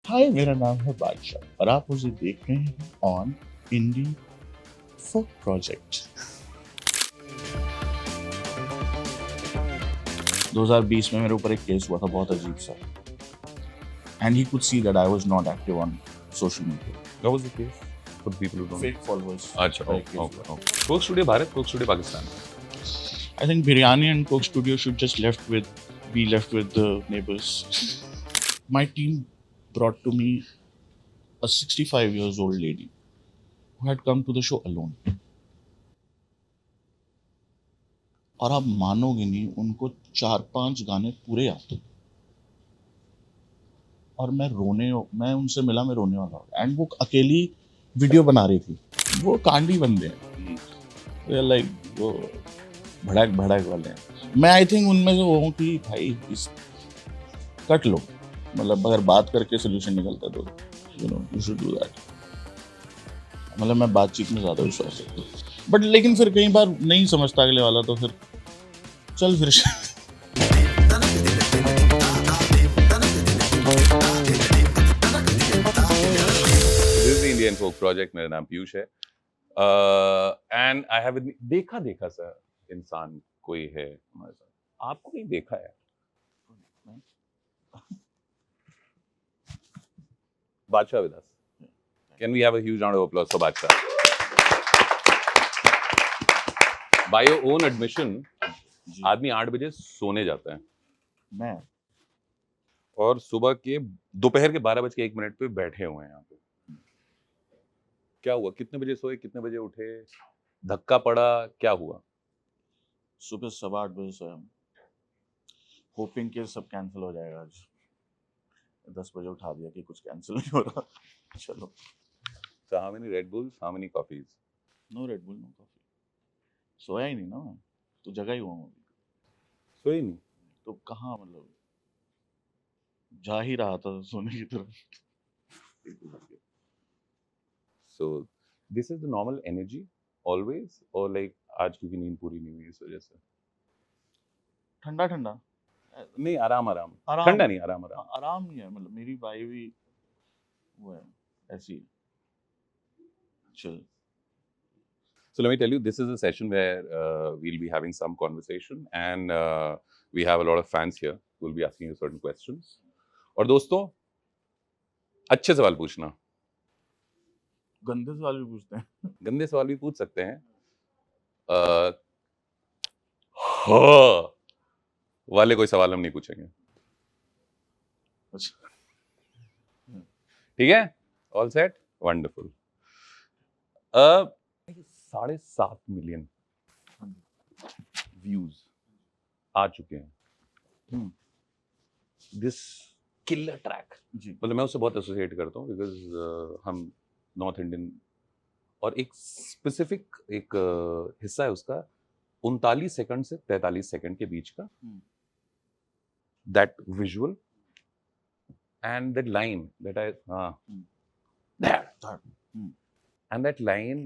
हाय, मेरा नाम है बादशाह और आप मुझे देख रहे हैं ऑन इंडी फोक प्रोजेक्ट। 2020 में मेरे ऊपर एक केस हुआ था बहुत अजीब सा, and he could see that I was not active on social media. What was the case? For the people who don't fake followers. अच्छा, okay. Coke Studio Bharat, Coke Studio Pakistan. I think Biryani and Coke Studio should just be left with the neighbors. My team brought to me a 65 years old lady who had come to the show alone. और आप मानोगे नहीं, उनको 4-5 गाने पूरे आते और मैं उनसे मिला, मैं रोने वाला हो। एंड वो अकेली वीडियो बना रही थी। वो कांडी बंदे हैं, लाइक वो भड़क भड़क वाले हैं। मैं आई थिंक उनमें से वो हूँ कि भाई इस कट लो, मतलब अगर बात करके सोल्यूशन निकलता है तो यू शुड डू दैट। मतलब मैं बातचीत में ज़्यादा विश्वास रखता हूँ, बट लेकिन फिर कई बार नहीं समझता अगले वाला, तो फिर चल फिर This is the Indian Folk Project. मेरा नाम पीयूष है. And I have देखा सा इंसान कोई है हमारे साथ. आपको नहीं देखा है? बादशाह with us. Can we have a huge round of applause for बादशाह? By your own admission, आदमी 8 बजे सोने जाता है. मैं और सुबह के दोपहर के 12:01 पे बैठे हुए हैं यहाँ पे. क्या हुआ? कितने बजे सोए? कितने बजे उठे? धक्का पड़ा? क्या हुआ? सुबह 8:15 सोया, होपिंग के सब कैंसिल हो जाएगा आज। 10 बजे उठा दिया कि कुछ कैंसिल नहीं हो रहा। चलो। So how many Red Bulls? How many coffees? No Red Bull, no coffee. सोया ही नहीं ना मैं, तो जगा ही हुआ हूँ। सोए नहीं. तो कहाँ, मतलब जा ही रहा था सोने की तरफ। So this is the normal energy always, or like आज क्योंकि नींद पूरी नहीं हुई इस वजह से? ठंडा ठंडा नहीं, आराम. आराम ठंडा नहीं, आराम. आराम नहीं है, मतलब मेरी बाई भी वो है ऐसी चल। So let me tell you, this is a session where we'll be having some conversation, and we have a lot of fans here who will be asking you certain questions. और दोस्तों, अच्छे सवाल पूछना. गंदे सवाल भी पूछते हैं। गंदे सवाल भी पूछ सकते हैं. हाँ वाले कोई सवाल हम नहीं पूछेंगे. अच्छा, ठीक है? All set? Wonderful. 7.5 million views आ चुके हैं. दिस किलर ट्रैक, जी मतलब मैं उससे बहुत एसोसिएट करता हूँ बिकॉज हम नॉर्थ इंडियन, और एक स्पेसिफिक एक हिस्सा है उसका 39 सेकंड से 43 सेकंड के बीच का, that visual and that line that I and that line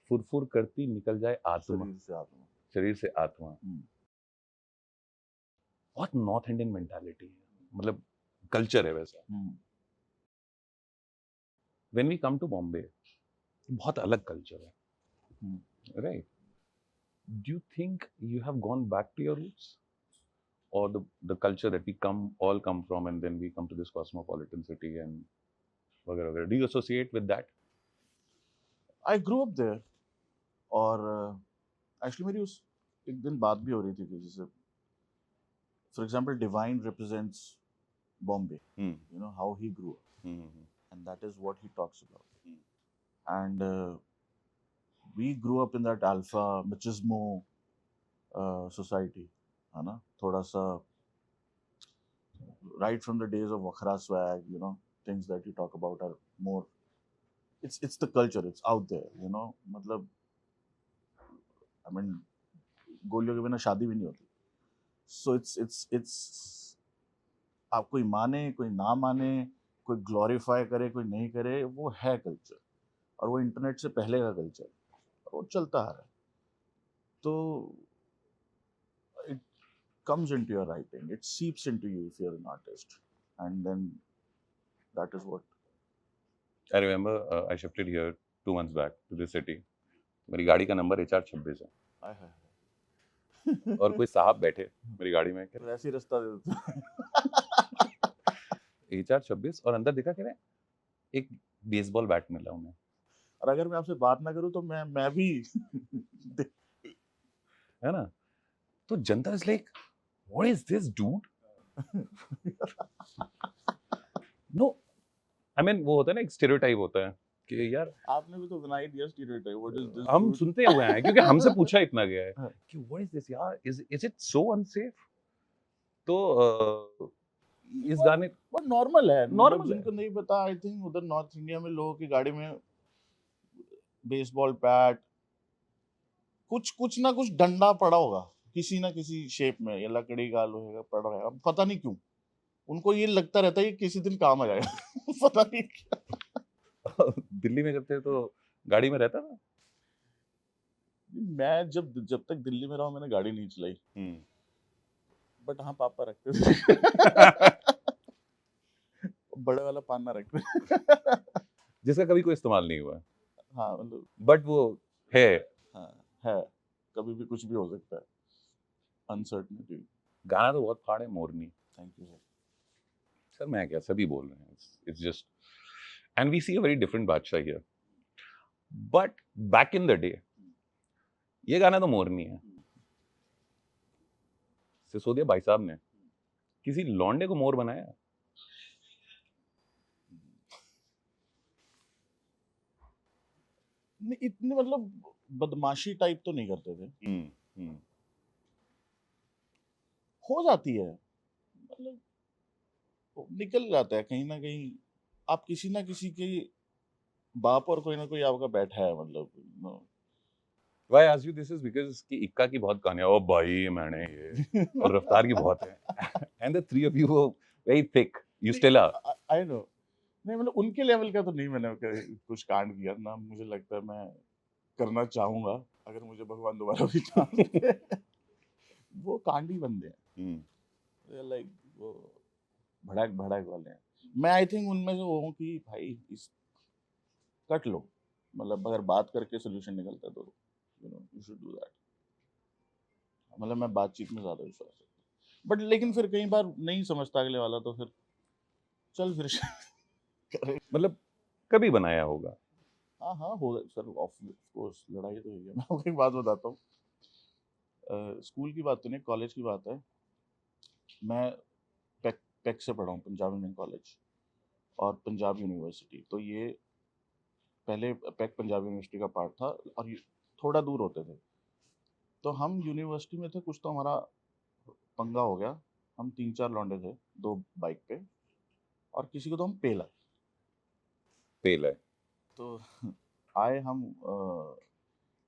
furfur करती निकल जाए आत्मा, शरीर से आत्मा. बहुत नॉर्थ इंडियन मेंटालिटी है, मतलब कल्चर है वैसा. When we come to Bombay, बहुत अलग कल्चर है, right? Do you think you have gone back to your roots, or the culture that we all come from, and then we come to this cosmopolitan city and वगैरह? Do you associate with that? I grow up there. और actually मेरी उस एक दिन बात भी हो रही थी कि जैसे for example Divine represents Bombay, you know how he grew up, and that is what he talks about. And we grew up in that alpha machismo society, है ना, थोड़ा सा right from the days of Wakhra swag, you know, things that you talk about are more, it's the culture, it's out there, you know, मतलब I mean गोलियों के बिना शादी भी नहीं होती। So it's आप कोई माने कोई ना माने, कोई ग्लोरीफाई करे कोई नहीं करे, वो है कल्चर, और वो इंटरनेट से पहले का कल्चर, और वो चलता आ रहा है। तो it comes into your writing, it seeps into you if you're an artist, and then That is what. I remember I shifted here 2 months back to this city. मेरी गाड़ी का नंबर HR26 है आय हाय। और कोई साहब बैठे मेरी गाड़ी में, तो ऐसे ही रास्ता दे देते। HR26 और अंदर देखा, कह रहे एक बेसबॉल बैट मिला उन्हें। और अगर मैं आपसे बात ना करूं तो मैं भी है ना? तो जनता is like, what is this dude? No, I mean वो होता है ना, एक स्टेरियोटाइप होता है कि यार आपने भी तो बनाई दिया स्टीरियोटाइप, व्हाट इज दिस हम सुनते हुए हैं क्योंकि हमसे पूछा इतना गया है हाँ। कि व्हाट इज दिस यार, इज इट सो अनसेफ? तो इस गाने बट नॉर्मल है, Normal मतलब जिनको है। नहीं पता, आई थिंक उधर नॉर्थ इंडिया में लोगों की गाड़ी में बेसबॉल बैट, कुछ ना कुछ डंडा पड़ा होगा किसी ना किसी शेप में, या लकड़ी का लोहे का पड़ा रहेगा, पता नहीं क्यों उनको ये लगता रहता है कि किसी दिन काम आ जाएगा। पता नहीं क्या। दिल्ली में जब थे तो गाड़ी में रहता था। मैं जब जब तक दिल्ली में रहा हूं, मैंने गाड़ी नहीं चलाई, हम्म। बट हाँ पापा रखते थे। बड़े वाला पाना रखते थे। जिसका कभी कोई इस्तेमाल नहीं हुआ, हाँ मतलब बट वो है। हाँ है, कभी भी कुछ भी हो सकता है, अनसर्टनिटी। गाना तो बहुत फाड़ है, Morni. Thank you sir. Sir मैं क्या, सभी बोल रहे हैं, it's just, and we see a very different Badshah here, but back in the day ये गाना तो मोरनी है। सिसोदिया भाई साहब ने किसी लौंडे को मोर बनाया? नहीं, इतनी मतलब बदमाशी टाइप तो नहीं करते थे, हो जाती है, मतलब निकल जाता है कहीं ना कहीं, आप किसी ना किसी के बाप और कोई ना कोई आपका बैठा है, मतलब no. Why I ask you this is because कि इक्का की बहुत कहानियां, ओ भाई मैंने ये, और रफ्तार की बहुत है, and the three of you were very thick, you still are. I know, नहीं मतलब उनके लेवल का तो नहीं मैंने कुछ कांड किया ना, मुझे लगता है मैं करना चाहूंगा अगर मुझे भगवान दोबारा भी चांस दे। वो कांडी बंदे हैं, लाइक वो भड़क भड़क वाले हैं। मैं आई थिंक उनमें से वो हूँ कि भाई इस कट लो, मतलब अगर बात करके सोल्यूशन निकलता है तो यू शुड डू दैट। मतलब मैं बातचीत में ज्यादा विश्वास रखता हूँ, बट लेकिन फिर कई बार नहीं समझता अगले वाला, तो फिर चल फिर करे। मतलब कभी बनाया होगा? हाँ हाँ हो सर, ऑफ कोर्स लड़ाई तो हुई है। मैं आपको एक बात बताता हूँ, स्कूल की बात तो नहीं, कॉलेज की बात है। मैं पैक से पढ़ा हूँ, पंजाब इंडियन कॉलेज और पंजाब यूनिवर्सिटी, तो ये पहले पैक पंजाब यूनिवर्सिटी का पार्ट था और ये थोड़ा दूर होते थे। तो हम यूनिवर्सिटी में थे, कुछ तो हमारा पंगा हो गया, हम 3-4 लौंडे थे, 2 बाइक पे, और किसी को तो हम पेला। फेल है। तो आए हम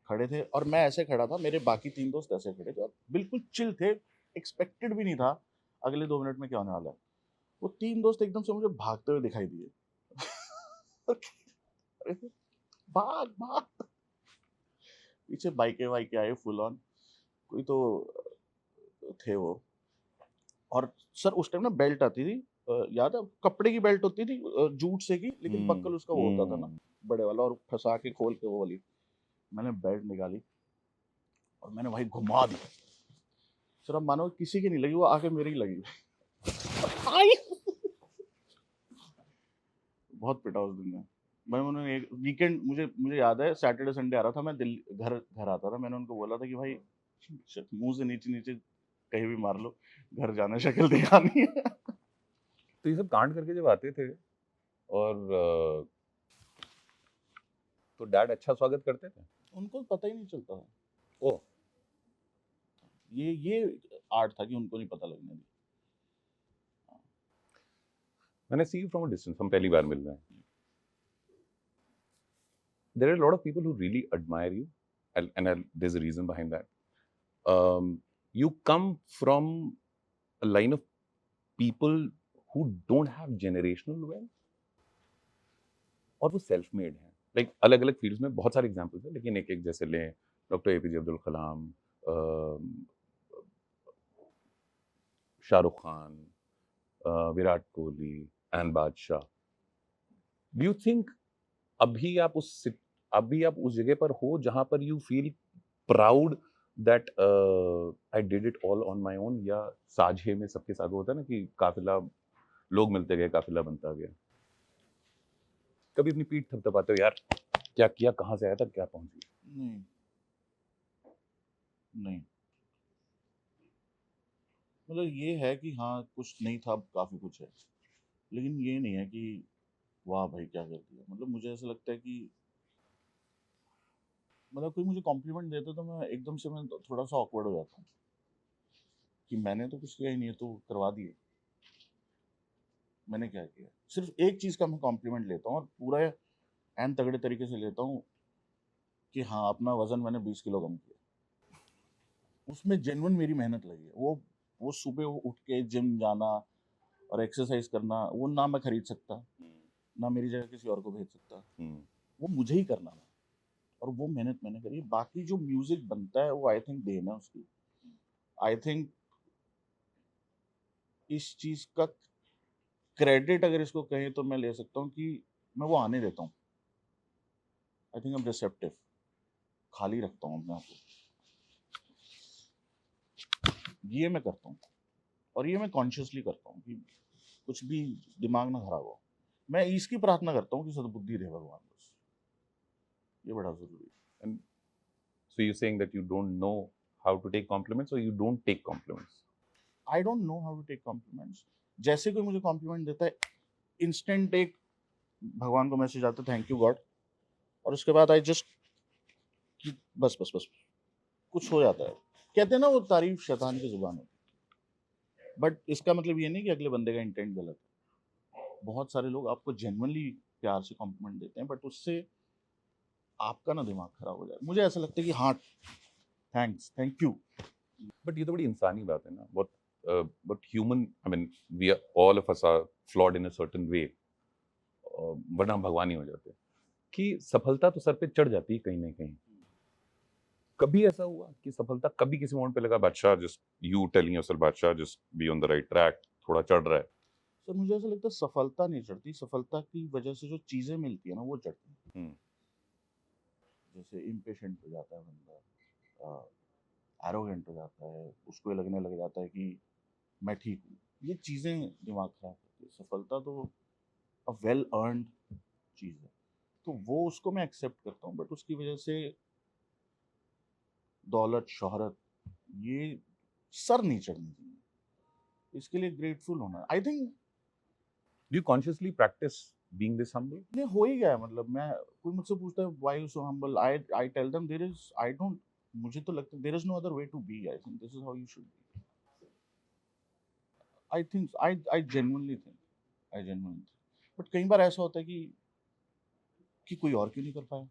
खड़े थे और मैं ऐसे खड़ा था, मेरे बाकी 3 दोस्त ऐसे खड़े थे और बिल्कुल चिल थे, एक्सपेक्टेड भी नहीं था अगले 2 मिनट में क्या होने वाला है। वो 3 दोस्त एकदम से मुझे भागते हुए दिखाई दिए। अरे, भाग भाग, पीछे बाइकें वाइकें आए फुल ऑन, कोई तो थे वो। और सर उस टाइम ना बेल्ट आती थी, याद है, कपड़े की बेल्ट होती थी, जूट से की, लेकिन बक्कल उसका वो होता था ना बड़े वाला, और फंसा के खोल के वो वाली। मैंने बेल्ट निकाली और मैंने भाई घुमा दी। सर अब मानो किसी की नहीं लगी, वो आके मेरी लगी। आई! बहुत पिटा उस दिन में। मैंने एक वीकेंड, मुझे याद है सैटरडे संडे आ रहा था, मैं दिल्ली घर घर आता था, मैंने उनको बोला था कि भाई मुंह से नीचे नीचे कहीं भी मार लो, घर जाना, शक्ल दिखानी है। तो ये सब कांड करके जब आते थे और तो डैड अच्छा स्वागत करते थे? उनको पता ही नहीं चलता था, ओ, ये आर्ट था कि उनको नहीं पता लगने दी। मैंने सी यू फ्रॉम अ डिस्टेंस, हम पहली बार मिल रहे हैं। There are a lot of people who really admire you, and there's a reason behind that. You come from a line of people who don't have generational wealth, और वो self made हैं। Like अलग अलग fields में बहुत सारे examples हैं, लेकिन एक एक जैसे लें, doctor APJ Abdul Kalam, Shahrukh Khan, Virat Kohli, N बादशाह, डू यू थिंक अभी आप उस जगह पर हो जहां पर you feel proud that I did it all on my own, या साझे में सबके साथ होता है ना कि काफिला लोग मिलते गए, काफिला बनता गया? कभी अपनी पीठ थपथपाते हो यार, क्या किया, कहाँ से आया था, क्या पहुंच गया? नहीं नहीं, मतलब ये है कि हाँ कुछ नहीं था, अब काफी कुछ है, लेकिन ये नहीं है कि वाह भाई क्या कर दिया। मतलब मुझे ऐसा लगता है कि मतलब कोई मुझे कॉम्प्लीमेंट देता तो मैं एकदम से मैं थोड़ा सा ऑकवर्ड हो जाता हूँ कि मैंने तो कुछ किया ही नहीं है, तो करवा दिए, मैंने क्या किया। सिर्फ एक चीज़ का मैं कॉम्प्लीमेंट लेता हूँ और पूरा एन तगड़े तरीके से लेता हूँ कि हाँ अपना वजन मैंने 20 किलो कम किया, उसमें जेन्युइन मेरी मेहनत लगी है। वो सुबह उठ के जिम जाना और एक्सरसाइज करना, वो ना मैं खरीद सकता, ना मेरी जगह किसी और को भेज सकता, वो मुझे ही करना है और वो मेहनत मैंने करी। बाकी जो म्यूजिक बनता है वो आई थिंक देन है उसकी। आई थिंक इस चीज का क्रेडिट अगर इसको कहें तो मैं ले सकता हूँ कि मैं वो आने देता हूँ। आई थिंक आई एम रिसेप्टिव, खाली रखता हूँ अपने आप को, ये मैं करता हूँ और ये मैं कॉन्शियसली करता हूँ कि कुछ भी दिमाग ना खराब हो। मैं इसकी प्रार्थना करता हूँ कि सद्बुद्धि दे भगवान, बस ये बड़ा जरूरी है। And so you're saying that you don't know how to take compliments, or you don't take compliments? I don't know how to take compliments. जैसे कोई मुझे कॉम्प्लीमेंट देता है, इंस्टेंट एक भगवान को मैसेज आता है थैंक यू गॉड, और उसके बाद आई जस्ट बस बस बस कुछ हो जाता है। कहते हैं ना वो तारीफ शैतान की जुबान होती है, बट इसका मतलब ये नहीं कि अगले बंदे का इंटेंट गलत है। बहुत सारे लोग आपको जेन्युइनली प्यार से कॉम्प्लीमेंट देते हैं, बट उससे आपका ना दिमाग खराब हो जाए। मुझे ऐसा लगता है कि हाँ थैंक्स, थैंक यू। बट ये तो बड़ी इंसानी बात है ना, but human, I mean we are all of us are flawed in a certain way, वरना हम भगवान ही हो जाते हैं। कि सफलता तो सर पे चढ़ जाती है कहीं ना कहीं। कभी ऐसा हुआ कि सफलता कभी किसी मोमेंट पे लगा बादशाह, जस्ट यू टेलिंग योरसेल्फ बादशाह just be on the right track, थोड़ा चढ़ रहा है? सर मुझे ऐसा लगता है सफलता नहीं चढ़ती, सफलता की वजह से जो चीजें मिलती है ना वो चढ़ती है। जैसे इम्पेशेंट हो जाता है बंदा, एरोगेंट हो जाता है, उसको ये लगने लग जाता है कि मैं ठीक हूँ, ये चीज़ें दिमाग खराब करती है। सफलता तो अ वेल अर्नड चीज़ है, तो वो उसको मैं एक्सेप्ट करता हूँ, बट उसकी वजह से दौलत शोहरत ये सर नहीं चढ़नी चाहिए, इसके लिए ग्रेटफुल होना I think. Do you consciously practice being this humble? ये हो ही गया है। मतलब मैं, कोई मुझसे पूछता है why you so humble, I I tell them there is I don't, मुझे तो लगता है there is no other way to be, I think this is how you should be. I think I genuinely think, I genuinely think, but कई बार ऐसा होता है कि कोई और क्यों नहीं कर पाया।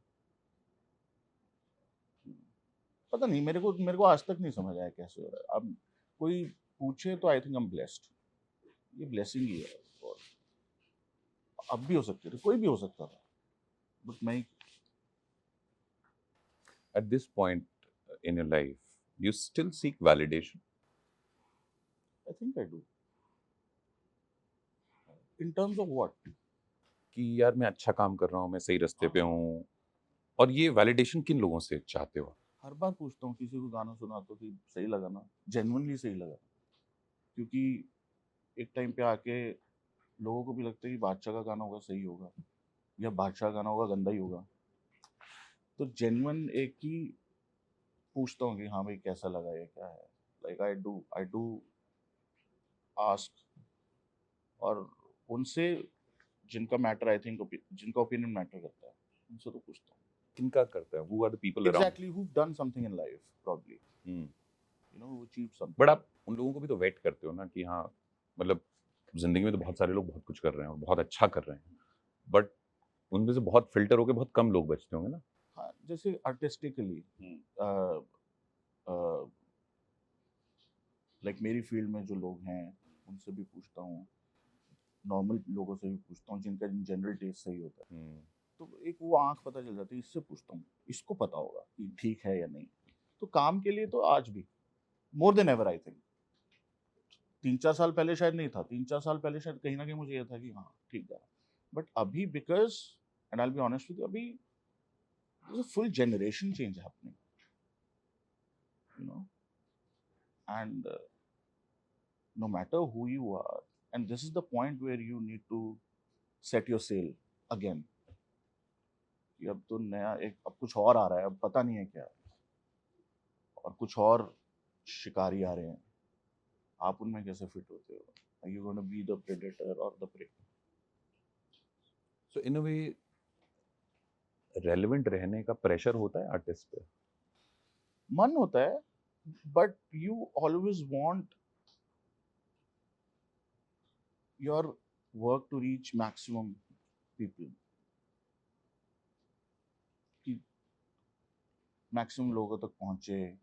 पता नहीं, मेरे को आज तक नहीं समझ आया कैसे हो रहा है। अब कोई पूछे तो आई थिंक आई एम ब्लेस्ड, ये ब्लेसिंग ही है। और अब भी हो सकती थी, कोई भी हो सकता था, बट मैं At this point in your life, do you still seek validation? I think I do. In terms of what? कि यार मैं अच्छा काम कर रहा हूँ, मैं सही रास्ते पे हूँ? और ये वैलिडेशन किन लोगों से चाहते हो? हर बार पूछता हूँ किसी को गाना सुना तो कि सही लगा ना, जेन्युइनली सही लगा। क्योंकि एक टाइम पे आके लोगों को भी लगता है कि बादशाह का गाना होगा सही होगा, या बादशाह का गाना होगा गंदा ही होगा। तो जेन्युइन एक ही पूछता हूँ कि हाँ भाई कैसा लगा, ये क्या है। लाइक आई डू आस्क, और उनसे जिनका मैटर आई थिंक, जिनका ओपिनियन मैटर करता है, उनसे तो पूछता हूँ। किनका करते हैं? Who are the people around? Exactly, who done something in life probably, hmm. You know, who achieve something. But आप उन लोगों को भी तो वेट करते हो ना कि हाँ, मतलब जिंदगी में तो बहुत सारे लोग बहुत कुछ कर रहे हैं और बहुत अच्छा कर रहे हैं, बट उनमें से बहुत फिल्टर होके बहुत कम लोग बचते होंगे ना? हाँ, जैसे आर्टिस्टिकली, लाइक मेरी फील्ड में जो लोग हैं उनसे भी पूछता हूँ, नॉर्मल लोगों से भी पूछता हूँ जिनका जनरल टेस्ट सही होता है। तो एक वो आंख पता चल जाती है, इससे पूछता हूँ, इसको पता होगा कि ठीक है या नहीं। तो काम के लिए तो आज भी more than ever I think, 3-4 साल पहले शायद नहीं था, 3-4 साल पहले शायद कहीं ना कहीं मुझे ये था कि हाँ ठीक है, But abhi, because, and I'll be honest with you, abhi there's a full generation change happening, you know, and no matter who you are, and this is the point where you need to set your sail again. कि अब तो नया एक, अब कुछ और आ रहा है, अब पता नहीं है क्या, और कुछ और शिकारी आ रहे हैं, आप उनमें कैसे फिट होते हो? Are you going to be the predator or the prey? So in a way, relevant रहने का pressure होता है artist पे. मन होता है, but you always want your work to reach maximum people, कि maximum लोगों तक पहुंचे,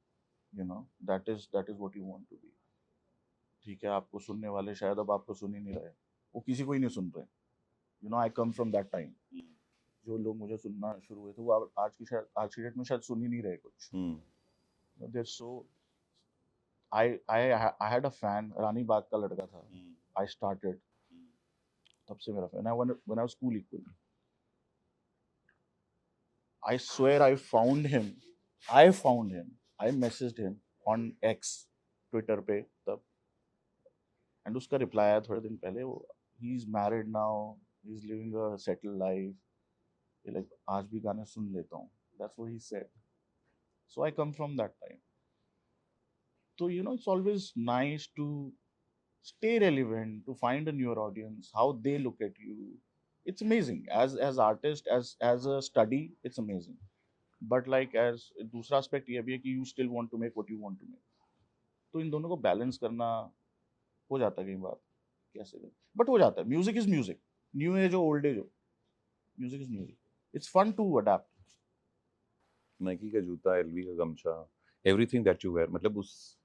you know, that is what you want to be. ठीक है, आपको सुनने वाले शायद अब आपको सुन ही नहीं रहे, वो किसी को ही नहीं सुन रहे, you know, I come from that time. जो लोग मुझे सुनना शुरू हुए थे वो आज की डेट में शायद सुन ही नहीं रहे कुछ. They're so, I had a fan, रानी बाग का लड़का था. I started, तब से मेरा fan. When I was cool equal, I swear I found him. I messaged him on X, Twitter पे तब, and उसका reply आया थोड़े दिन पहले. वो, he's married now, he's living a settled life. ये like आज भी गाने सुन लेता हूँ. That's what he said. So I come from that time. So you know, it's always nice to stay relevant, to find a newer audience, how they look at you. It's amazing as artist, as a study, it's amazing. But like as दूसरा aspect ये भी है कि you still want to make what you want to make. तो इन दोनों को balance करना हो जाता है कई बार, कैसे, बट हो जाता है. Music is music, new age हो ओल्ड एज हो, music is music. It's fun to adapt. Nike का जूता, एलवी का गमछा, एवरीथिंग दैट यू वेयर, मतलब उस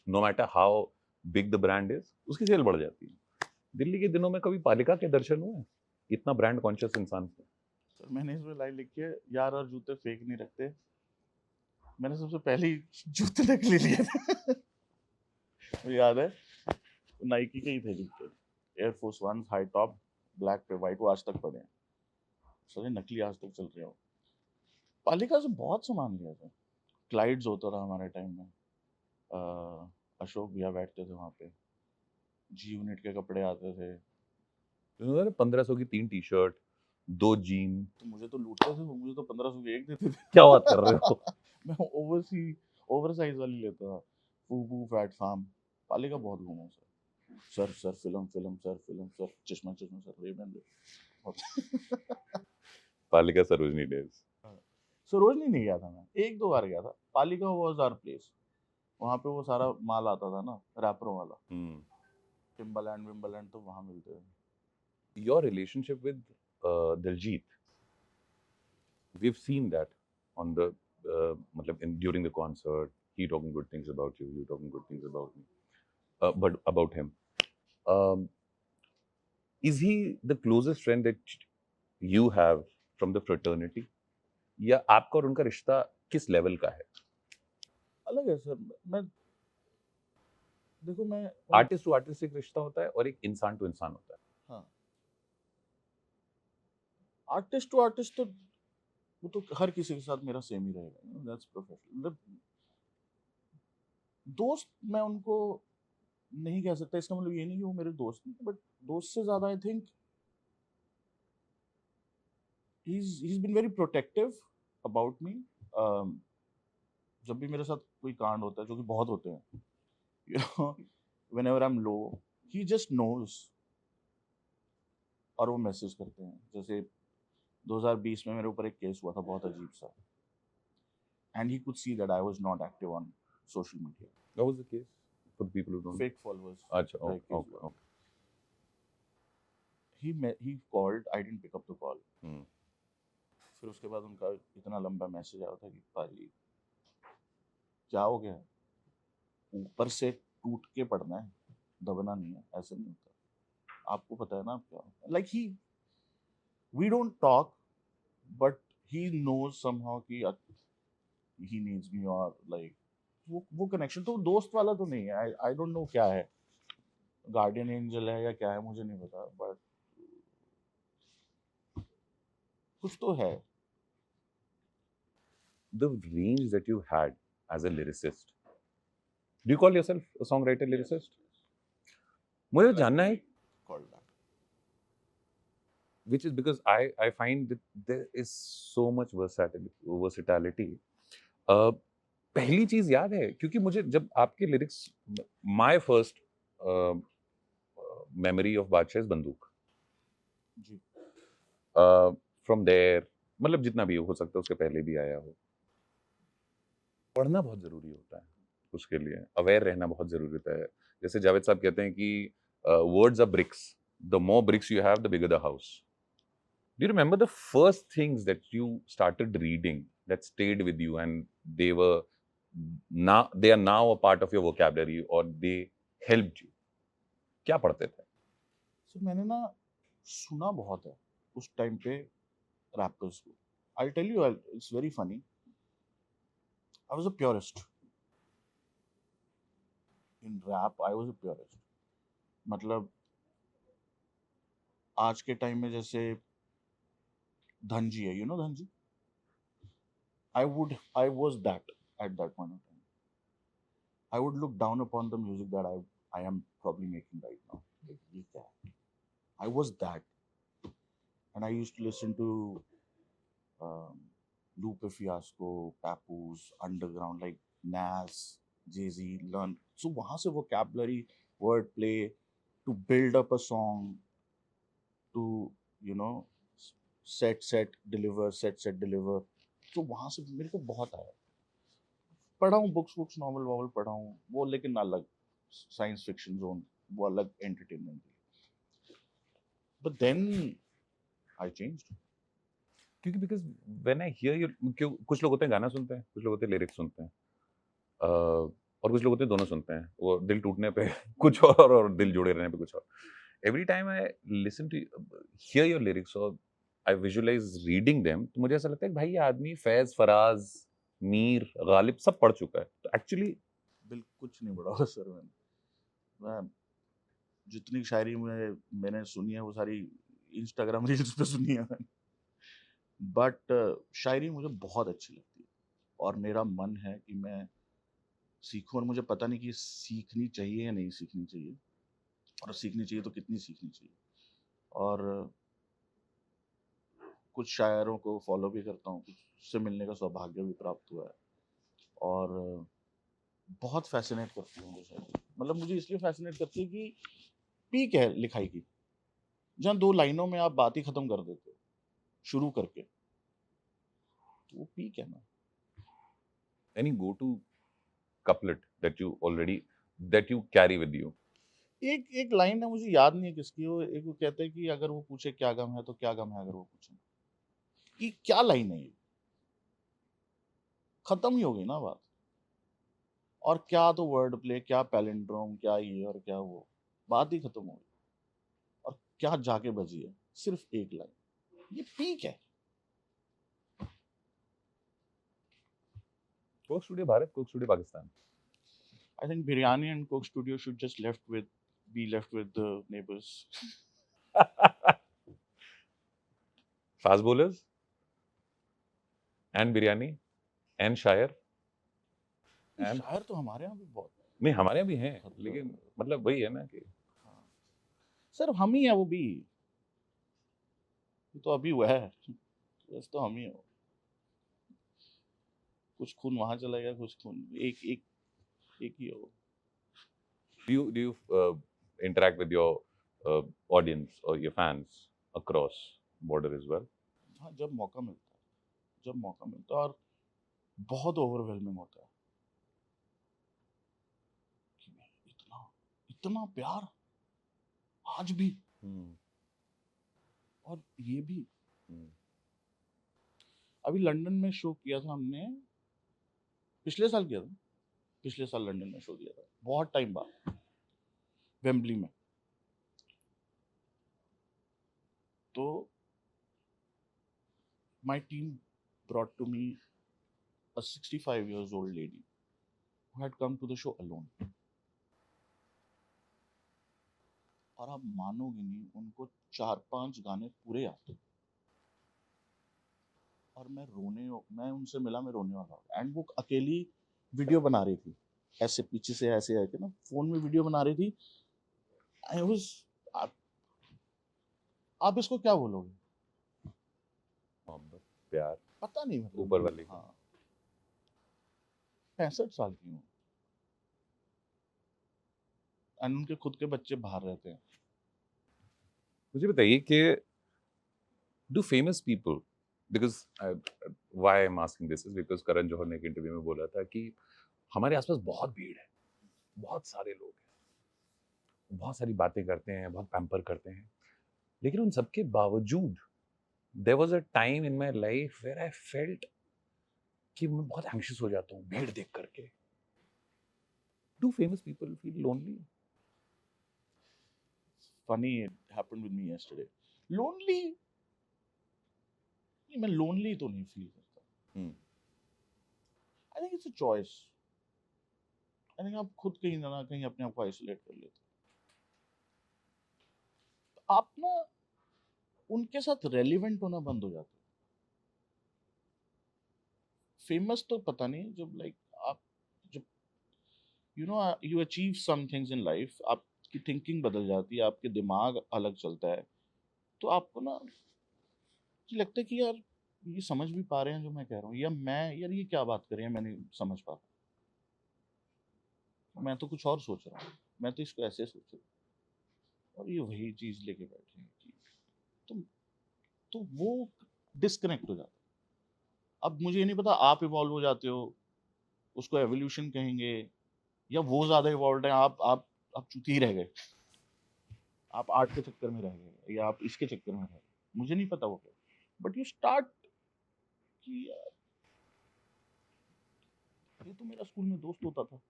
no matter how big the brand is, उसकी सेल बढ़ जाती है. दिल्ली के दिनों में कभी पालिका के दर्शन हुए? इतना ब्रांड कॉन्शियस इंसान से. सर मैंने इसमें लाइन लिखी है, यार और जूते फेक नहीं रखते. मैंने सबसे पहले ही जूते नकली लिए थे. मुझे याद है नाइकी के ही थे जूते, air force one high top, black पे वाइट, वो आज तक पड़े हैं. सर नकली आज तक चल रहे हो. पालिका से बहुत सामान लिया था. क्लाइड्स होता था हमारे टाइम में, अशोक भैया बैठते थे वहाँ पे, जी यूनिट के कपड़े आते थे. 1500 की 3 टी शर्ट, 2 जीन. तो मुझे तो लूटते थे, मुझे तो 1500 की एक देते थे. क्या बात कर रहे हो? मैं ओवरसाइज वाली लेता था. फूबू, फैट फार्म. पालिका बहुत घूमा सर. सर फिल्म, सर चश्मा सर, रेबन. पालिका सरोजनी डेज. सरोजनी नहीं गया था मैं, 1-2 बार गया था. पालिका वाज आवर प्लेस. वहाँ पे वो सारा माल आता था ना, रैपरों वाला. टिम्बरलैंड विम्बरलैंड तो वहाँ मिलते हैं. Your relationship with Diljit, we've seen that on the during the concert, he talking good things about you, you talking good things about me, but about him. Is he the closest friend that you have from the fraternity? या आपका और उनका रिश्ता किस level का है? अलग है सर. मैं देखो, मैं आर्टिस्ट टू आर्टिस्ट एक रिश्ता होता है और एक इंसान टू इंसान होता है. हाँ, आर्टिस्ट टू आर्टिस्ट तो वो तो हर किसी के साथ मेरा सेम ही रहेगा. That's professional. दोस्त मैं उनको नहीं कह सकता, इसका मतलब ये नहीं कि वो मेरे दोस्त नहीं, बट दोस्त से ज्यादा I think he's been very protective about me. जब भी मेरे साथ कोई कांड होता है, जो कि बहुत होते हैं, you know, whenever I'm low, he just knows. और वो मैसेज करते हैं. जैसे 2020 में मेरे ऊपर एक केस हुआ था बहुत अजीब सा, and he could see that I was not active on social media. What was the case for the people who don't? Fake followers. अच्छा, okay. He called, I didn't pick up the call. Hmm. फिर उसके बाद उनका इतना लंबा message आया था कि पाजी क्या हो गया, ऊपर से टूट के पड़ना है, दबना नहीं है. ऐसे नहीं होता, आपको पता है ना आप क्या. Like we don't talk, but he knows somehow कि he needs me, or like वो कनेक्शन तो दोस्त वाला तो नहीं है. I don't know क्या है, गार्डियन एंजल है या क्या है मुझे नहीं पता, बट कुछ तो है. The range that you had as a lyricist. Do you call yourself a songwriter lyricist? मुझे जानना है, Called that. which is because I find that there is so much versatility. पहली चीज याद है, क्योंकि मुझे जब आपके lyrics, my first memory of बादशाह इज बंदूक. जी. फ्रॉम देयर, मतलब जितना भी हो सकता है उसके पहले भी आया हो. पढ़ना बहुत जरूरी होता है उसके लिए, अवेयर रहना बहुत जरूरी होता है. जैसे जावेद साहब कहते हैं कि words are bricks, the more bricks you have the bigger the house. Do you remember the first things that you started reading that stayed with you and they were they are now a part of your vocabulary or they helped you? क्या पढ़ते थे? So मैंने ना सुना बहुत है उस time पे रैपर्स को. I'll tell you, it's very funny. I was a purist in rap. I was a purist. मतलब आज के टाइम में जैसे धनजी है, you know Dhanji? I was that at that point of time. I would look down upon the music that I am probably making right now. Like, ये क्या है? I was that, and I used to listen to um, Lupe Fiasco, Papoose, Underground, like Nas, Jay-Z, Learn. So वहाँ से vocabulary, wordplay, to build up a song, to you know set deliver, set deliver. तो वहाँ से मेरे को बहुत आया. पढ़ा हूँ बुक्स नॉवल वॉवल पढ़ा हूँ वो, लेकिन अलग साइंस फिक्शन जोन, वो अलग entertainment. But then I changed. क्योंकि because when I hear you, क्यों कुछ लोग होते हैं गाना सुनते हैं, कुछ लोग होते हैं लिरिक्स सुनते हैं, और कुछ लोग होते हैं दोनों सुनते हैं, वो दिल टूटने पे कुछ और दिल जुड़े रहने पे कुछ और. Every time I listen to hear your lyrics और आई विजुअलाइज रीडिंग देम, तो मुझे ऐसा लगता है कि भाई ये आदमी फैज, फराज, मीर, गालिब सब पढ़ चुका है. तो एक्चुअली बिल्कुल कुछ नहीं पढ़ा हुआ सर. मैं जितनी शायरी मैंने सुनी है वो सारी इंस्टाग्राम रील्स पे सुनी है मैंने. बट शायरी मुझे बहुत अच्छी लगती है और मेरा मन है कि मैं सीखूं. और मुझे पता नहीं कि सीखनी चाहिए या नहीं सीखनी चाहिए, और सीखनी चाहिए तो कितनी सीखनी चाहिए. और कुछ शायरों को फॉलो भी करता हूँ, कुछ से मिलने का सौभाग्य भी प्राप्त हुआ है. और बहुत फैसिनेट करती है मुझे शायरी. मतलब मुझे इसलिए फैसिनेट करती है कि पीक है लिखाई की, जहाँ 2 लाइनों में आप बात ही खत्म कर देते हो शुरू करके, तो वो पीक है ना. Any go to couplet that you already, that you carry with you? एक लाइन है, मुझे याद नहीं है किसकी. वो एक वो कहते हैं कि अगर वो पूछे क्या गम है तो क्या गम है अगर वो पूछे. ये क्या लाइन है ये? खत्म ही हो गई ना बात. और क्या तो वर्ड प्ले, क्या पैलिंड्रोम, क्या ये और क्या वो, बात ही खत्म हो गई. और क्या जाके बजी है सिर्फ एक लाइन. ये पीक है. Coke studio Bharat, Coke studio Pakistan. I think Biryani and Coke Studio should just be left with the neighbors. Fast bowlers and biryani and शायर एंड, शायर तो हमारे यहाँ भी बहुत है. नहीं हमारे यहाँ भी हैं, मतलब लेकिन मतलब वही है ना कि हाँ. सिर्फ हम ही है वो भी. ये तो अभी हुआ है, बस तो हम ही हो. कुछ खून वहां चला गया, कुछ खून एक एक एक ही हो. do you interact with your audience or your fans across border as well? हाँ, जब मौका मिलता है, जब मौका मिलता है. और बहुत ओवरवेलमिंग होता है कि इतना इतना प्यार आज भी. और ये भी अभी लंदन में शो किया था हमने, पिछले साल किया था. पिछले साल लंदन में शो किया था, बहुत टाइम बाद, वेम्बली में. तो my team brought to me a 65 years old lady who had come to the show alone. और आप मानोगे नहीं, उनको 4-5 गाने पूरे आते. और मैं उनसे मिला, मैं रोने वाला हो, एंड वो अकेली वीडियो बना रही थी, ऐसे पीछे से ऐसे आके ना फोन में वीडियो बना रही थी। आई वाज, आप, आप इसको क्या बोलोगे? मोहब्बत, प्यार, पता नहीं, मतलब ऊपर वाले को। हाँ, 65 साल की हूँ, एंड उनके खुद के बच्चे बाहर रहते हैं। मुझे बताइए कि do famous people, because why I am asking this is because Karan Johar ने एक इंटरव्यू में बोला था कि हमारे आसपास बहुत भीड़ है, बहुत सारे लोग हैं, बहुत सारी बातें करते हैं, बहुत पैम्पर करते हैं, लेकिन उन सबके बावजूद there was a time in my life where I felt कि मैं बहुत एंग्शियस हो जाता हूँ भीड़ देख करके। Do famous people feel lonely? Funny, it happened with me yesterday. Lonely, मैं लोनली तो नहीं फील करता। I think it's a choice. I think आप खुद कहीं ना कहीं अपने आप को आइसोलेट कर लेते हो, आप ना उनके साथ रेलिवेंट होना बंद हो जाते हो। फेमस तो पता नहीं, जब लाइक आप, जब you achieve some things in life, आपकी थिंकिंग बदल जाती है, आपके दिमाग अलग चलता है, तो आपको ना ये लगता है कि यार ये समझ भी पा रहे हैं जो मैं कह रहा हूँ, या मैं, यार ये क्या बात कर रहे हैं, मैं नहीं समझ पा रहा, मैं तो कुछ और सोच रहा हूँ, मैं तो इसको ऐसे सोच रहा हूँ, और ये वही चीज लेके बैठे हैं कि तो तो वो डिस्कनेक्ट हो जाता है। अब मुझे ये नहीं पता, आप इवॉल्व हो जाते हो, उसको एवोल्यूशन कहेंगे, या वो ज्यादा इवॉल्व है, आप चूती ही रह गए, आप आर्ट के चक्कर में रह गए, या आप इसके चक्कर में रह गए, मुझे नहीं पता वो क्या, बट यू स्टार्ट कि यार, ये तो मेरा स्कूल में दोस्त होता था,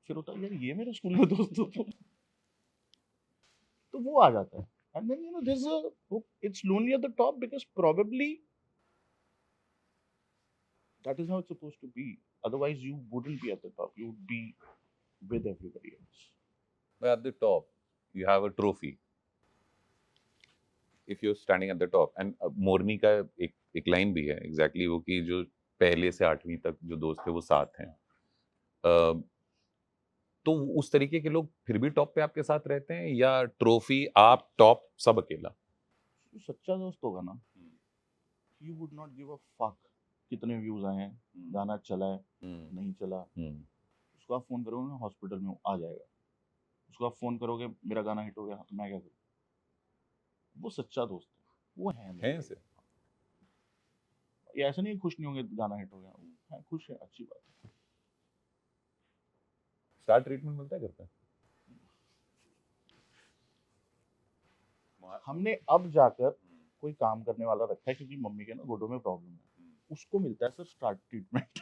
फिर होता है यार ये मेरा स्कूल में दोस्त होता था, तो वो आ जाता है। And then there's a, it's lonely at the top because probably that is how it's supposed to be, otherwise you wouldn't be at the top, you would be with everybody else. But at the top, you have a trophy. If you're standing at the top, and मोरनी का एक line भी है exactly वो कि जो पहले से 8वीं तक जो दोस्त थे वो साथ हैं। तो उस तरीके के लोग फिर भी टॉप पे आपके साथ रहते हैं, या ट्रॉफी आप टॉप सब अकेला? जो सच्चा दोस्त होगा ना, he would not give a fuck कितने व्यूज आए हैं, गाना चला है नहीं चला, उसको आप फोन करोगे ना, हॉस्पिटल में आ जाएगा, उसको आप फोन करोगे मेरा गाना हिट हो गया, तो मैं क्या करूँ, वो सच्चा दोस्त है, वो है मेरे हैं लिए। से? ये ऐसा नहीं है खुश नहीं होंगे गाना हिट हो गया, है खुश है, अच्छी बात है। स्टार ट्रीटमेंट मिलता है घर पे? हमने अब जाकर कोई काम करने वाला रखा है, क्योंकि मम्मी के ना घुटनों में प्रॉब्लम है, उसको मिलता है सर स्टार्ट ट्रीटमेंट।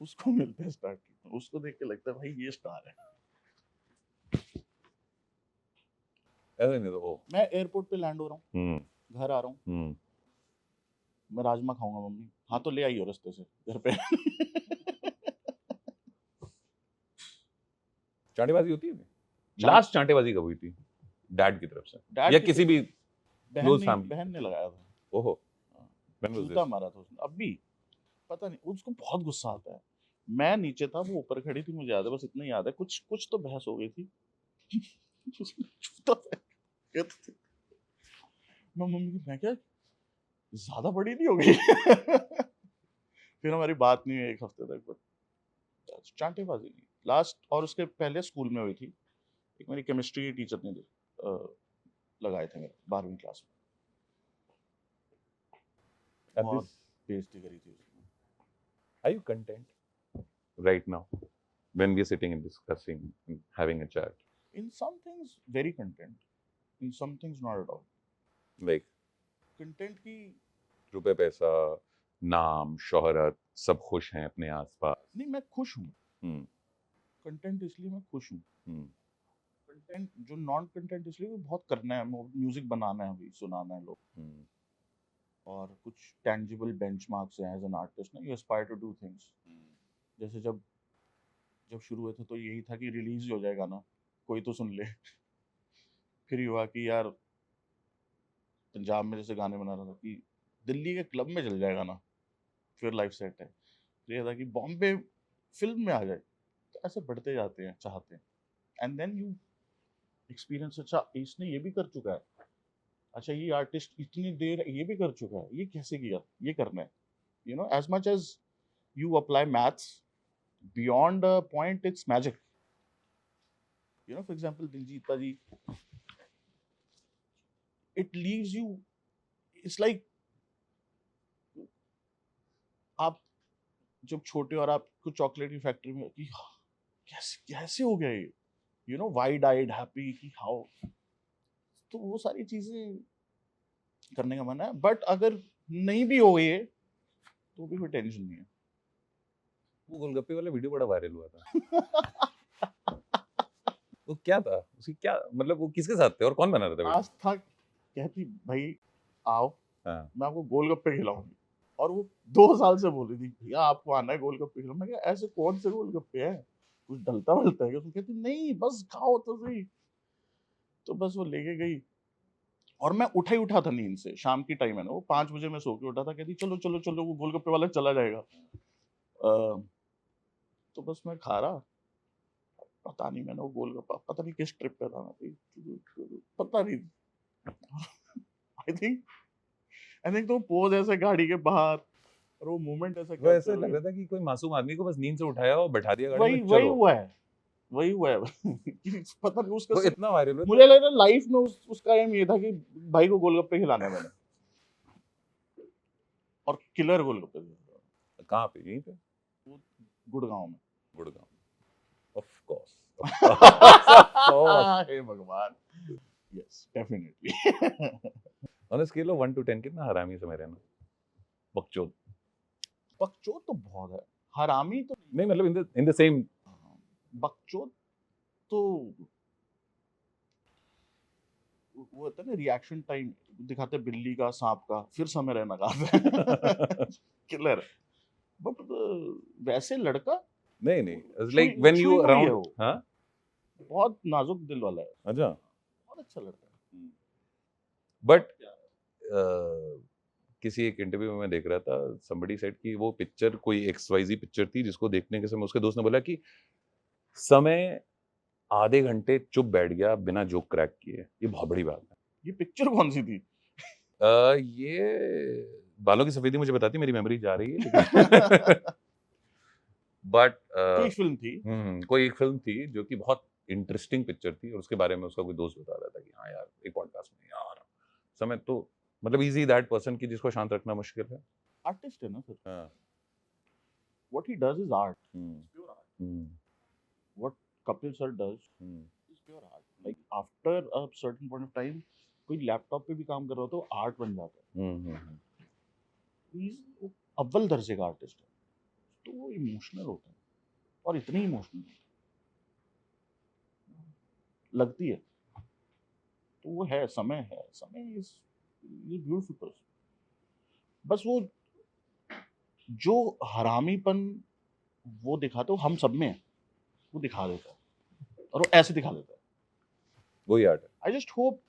उसको मिलता है स्टार्ट ट्रीटमेंट, उसको देख के लगता है भाई ये स्टार है। ऐसा नहीं तो ओ। मैं एयरपोर्ट पे लैंड हो रहा हूँ, घर आ रहा हूँ, हम्म। मैं राजमा खाऊंगा, मम्मी हाँ तो ले आई हो रास्ते से घर पे। चांटेबाजी होती है? चांट लास्ट चांटेबाजी कब हुई थी डैड की तरफ से, या डैड की किसी भी क्लोज फैमिली? बहन ने लगाया था। ओहो, हाँ, व्हेन वाज जूता दिस? मारा था उसने, अब भी पता नहीं, उसको बहुत गुस्सा आता है। मैं नीचे था, वो ऊपर खड़ी थी, मुझे याद है, बस इतना ही याद है, कुछ कुछ तो बहस हो गई थी। उसने जूता फेंक दिया था। मैं मम्मी को, मैं क्या ज्यादा बड़ी नहीं हो गई? फिर हमारी बात नहीं हुई एक हफ्ते तक, बट चांटेबाजी नहीं। लास्ट और उसके पहले स्कूल में हुई थी, एक मेरी केमिस्ट्री की टीचर ने लगाए थे मेरे 12वीं क्लास में, At बहुत this, बेइज्जती करी थी उसने। are you content right now when we are sitting and discussing and having a chat? In some things very content, in some things not at all. Like content की रुपए पैसा, नाम, शोहरत, सब खुश हैं अपने आसपास? नहीं, मैं खुश हूँ, हम्म। कंटेंट इसलिए मैं खुश हूँ। हम्म। कंटेंट जो नॉन कंटेंट इसलिए भी बहुत करना है, म्यूजिक बनाना है, अभी सुनाना है लोग, हम्म। और कुछ टेंजिबल बेंचमार्क्स हैं एज एन आर्टिस्ट ना, you aspire to do things. जैसे जब जब शुरू हुए थे तो यही था कि रिलीज ही हो जाए गाना, कोई तो सुन ले। फिर ये हुआ कि यार पंजाब में जैसे गाने बना रहा था कि दिल्ली के क्लब में चल जाएगा ना फिर लाइफ सेट है। तो ये था कि बॉम्बे फिल्म में आ जाए। तो ऐसे बढ़ते जाते हैं, चाहते हैं, एंड देन यू एक्सपीरियंस। अच्छा इसने ये भी कर चुका है, अच्छा ये आर्टिस्ट इतनी देर ये भी कर चुका है, ये कैसे किया, ये करना है। You know as much as you apply maths beyond a point, it's magic. You know, for example, Diljit Paji, it leaves you, it's like आप जब छोटे और आप कुछ चॉकलेट की फैक्ट्री में कि कैसे कैसे हो गया ये, you know wide eyed happy कि हाउ। तो वो सारी चीजें करने का मन है, बट अगर नहीं भी हो ये तो भी कोई टेंशन नहीं है। वो गोलगप्पे वाला वीडियो बड़ा वायरल हुआ था। वो क्या था, उसकी क्या मतलब, वो किसके साथ थे और कौन बना रहा था वीडियो? आस्था कहती भाई आओ हाँ। मैं आपको गोलगप्पे खिलाऊंगी, और वो 2 साल से बोल रही थी भैया आपको आना है गोलगप्पे खिलाओ। मैं कहा ऐसे कौन से गोलगप्पे हैं, कुछ डलता वलता है क्या? तो कहती नहीं बस खाओ तो सही। तो बस वो लेके गई, और मैं उठा ही उठा था नींद से, शाम की टाइम है ना, वो 5 बजे मैं सो के उठा था। कहती चलो चलो चलो वो गोलगप्पे वाला चला जाएगा। तो बस मैं खा रहा, पता नहीं मैंने वो गोलगप्पा पता नहीं किस ट्रिप पे था मैं, पता नहीं। आई थिंक तो पोज ऐसे गाड़ी के बाहर और वो मूवमेंट ऐसा वो ऐसे करते लग हुए, रहा था कि कोई मासूम आदमी को बस नींद से उठाया और बैठा दिया गाड़ी वही में, वही चलो। हुआ है, वही हुआ है। कि पता नहीं उसका वो सिर्फ, इतना वायरल हुआ मुझे लग रहा है लाइफ में उसका एम ये था कि भाई को गोलगप्पे खिलाने हैं मैंने, और किलर गोलगप्पे थे। कहाँ पे, यहीं पे वो गुड़गांव में। Gurgaon, of course. हे भगवान, yes definitely. On a scale of 1 to 10 कितना हरामी समय रहना, बकचोद? बकचोद तो बहुत है, हरामी तो नहीं मतलब इन द सेम। बकचोद तो वो होता है ना रिएक्शन टाइम दिखाते हैं, बिल्ली का सांप का, फिर समय रहना का किलर। बट वैसे लड़का नहीं नहीं, इट्स छुई लाइक व्हेन छुई यू हुई है अराउंड। वो, हाँ, बहुत नाजुक दिल वाला है, अच्छा। बहुत अच्छा लड़का है। बट किसी एक इंटरव्यू में मैं देख रहा था, somebody said कि वो पिक्चर कोई XYZ पिक्चर थी जिसको देखने के समय उसके दोस्त ने बोला कि समय आधे घंटे चुप बैठ गया बिना जोक क्रैक किए, ये बहुत बड़ी बात है। ये पिक्चर कौन सी थी? ये बालों की सफेदी मुझे बताती, मेरी मेमोरी जा रही है लेकिन बट कोई फिल्म थी, कोई एक फिल्म थी जो कि बहुत इंटरेस्टिंग पिक्चर थी, और उसके बारे में उसका कोई दोस्त बता रहा था कि हाँ यार एक पॉडकास्ट में यार समय तो मतलब इजी दैट पर्सन की जिसको शांत रखना मुश्किल है। आर्टिस्ट है ना सर, हाँ। What he does is art, hmm, pure art. Hmm, what Kapil sir does hmm, is pure art. Like after a certain point of time कोई लैपटॉप पे भी काम कर रहा हो तो आर्ट बन जाता है। हम्म। वो अव्वल दर्जे का आर्टिस्ट है, तो वो इमोशनल होता है, और इतनी इमोशनल लगती है। तो वो है, समय इज ब्यूटीफुल पर्सन। बस वो जो हरामीपन वो दिखाते हो हम सब में है, वो दिखा देता है, और वो ऐसे दिखा देता है। वही आर्ट है। I just hope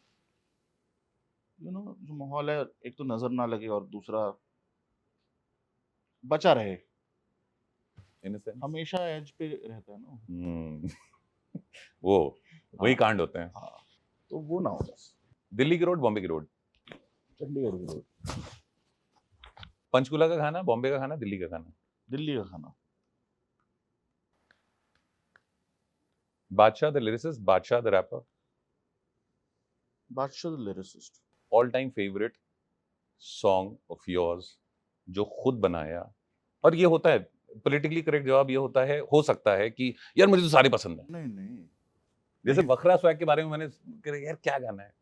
you know जो माहौल है, एक तो नजर ना लगे और दूसरा बचा रहे, इन सेंस हमेशा एज पे रहता है ना। वो वही हाँ, कांड होते हैं। हाँ, तो वो ना हो बस। दिल्ली की रोड, बॉम्बे की रोड, चंडीगढ़ की रोड, पंचकुला का खाना, बॉम्बे का खाना, दिल्ली का खाना। दिल्ली का खाना। बादशाह द लिरिसिस्ट, बादशाह द रैपर, बादशाह the lyricist. All time favourite song of yours जो खुद बनाया। और ये होता है पॉलिटिकली करेक्ट जवाब, ये होता है, हो सकता है कि यार मुझे तो सारे पसंद है। नहीं नहीं जैसे नहीं, वखरा स्वैग के बारे में मैंने कहा, यार क्या गाना है।